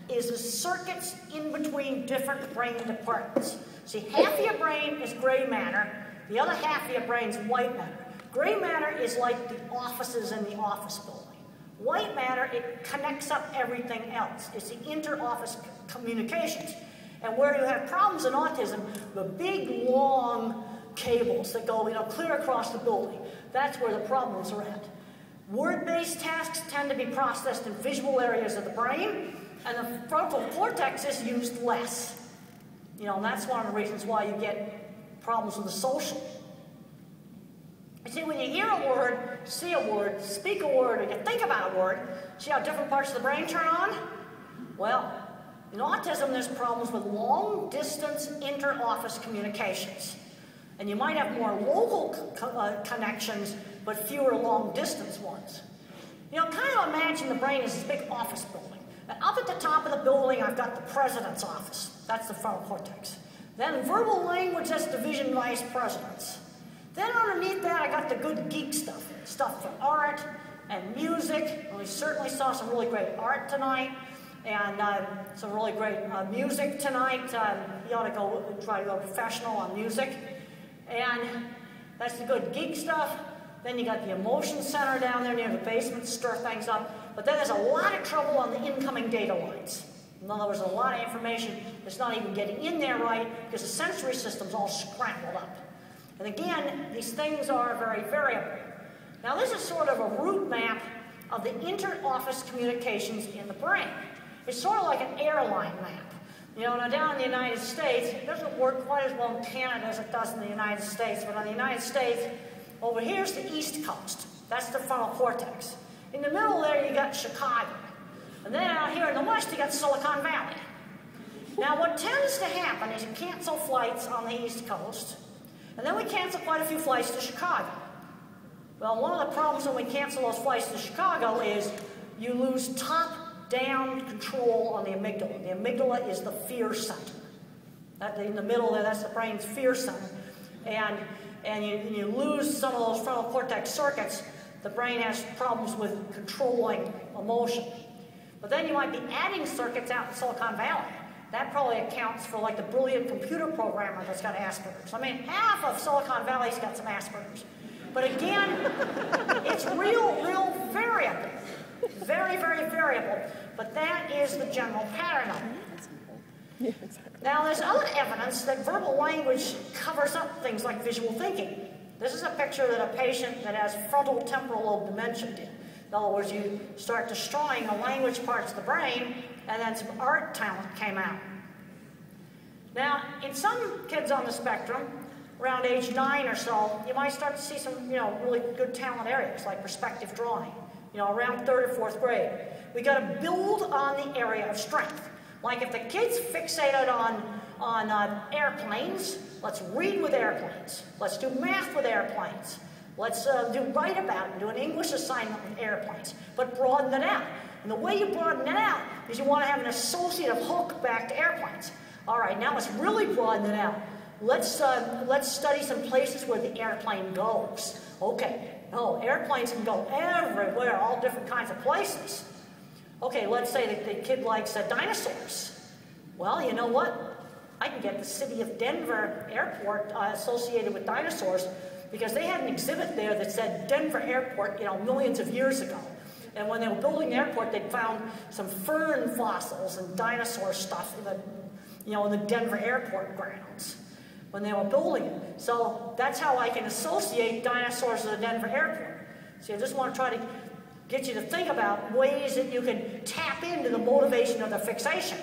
is the circuits in between different brain departments. See, half of your brain is gray matter, the other half of your brain is white matter. Gray matter is like the offices in the office building. White matter, it connects up everything else. It's the inter-office communications. And where you have problems in autism, the big, long cables that go, clear across the building, that's where the problems are at. Word-based tasks tend to be processed in visual areas of the brain, and the frontal cortex is used less. And that's one of the reasons why you get problems with the social. You see, when you hear a word, see a word, speak a word, or you think about a word, see how different parts of the brain turn on? Well, in autism, there's problems with long-distance inter-office communications. And you might have more local connections, but fewer long-distance ones. Kind of imagine the brain as this big office building. And up at the top of the building, I've got the president's office. That's the frontal cortex. Then verbal language, that's division vice presidents. Then underneath that, I got the good geek stuff. Stuff for art and music. And we certainly saw some really great art tonight. And some really great music tonight. You ought to try to go professional on music. And that's the good geek stuff. Then you got the emotion center down there near the basement to stir things up. But then there's a lot of trouble on the incoming data lines. In other words, a lot of information that's not even getting in there right because the sensory system's all scrambled up. And again, these things are very variable. Now this is sort of a route map of the inter-office communications in the brain. It's sort of like an airline map. Now down in the United States, it doesn't work quite as well in Canada as it does in the United States, but in the United States, over here's the East Coast. That's the frontal cortex. In the middle there, you got Chicago. And then out here in the West, you got Silicon Valley. Now what tends to happen is you cancel flights on the East Coast, and then we cancel quite a few flights to Chicago. Well, one of the problems when we cancel those flights to Chicago is you lose top-down control on the amygdala. The amygdala is the fear center. In the middle there, that's the brain's fear center. And you lose some of those frontal cortex circuits, the brain has problems with controlling emotion. But then you might be adding circuits out in Silicon Valley. That probably accounts for like the brilliant computer programmer that's got Asperger's. I mean, half of Silicon Valley's got some Asperger's. But again, it's real variable. Very, very variable. But that is the general pattern of it. Yeah, exactly. Now, there's other evidence that verbal language covers up things like visual thinking. This is a picture that a patient that has frontal temporal lobe dementia did. In other words, you start destroying the language parts of the brain, and then some art talent came out. Now, in some kids on the spectrum, around age 9 or so, you might start to see some, really good talent areas, like perspective drawing, around 3rd or 4th grade. We got to build on the area of strength. Like if the kid's fixated on airplanes, let's read with airplanes. Let's do math with airplanes. Let's write about it and do an English assignment with airplanes, but broaden it out. And the way you broaden it out is you want to have an associative hook back to airplanes. All right, now let's really broaden it out. Let's study some places where the airplane goes. Okay, airplanes can go everywhere, all different kinds of places. Okay, let's say that the kid likes dinosaurs. Well, you know what? I can get the city of Denver airport associated with dinosaurs because they had an exhibit there that said Denver Airport, millions of years ago. And when they were building the airport, they found some fern fossils and dinosaur stuff in the Denver Airport grounds when they were building it. So that's how I can associate dinosaurs with the Denver Airport. So I just want to try to get you to think about ways that you can tap into the motivation of the fixation.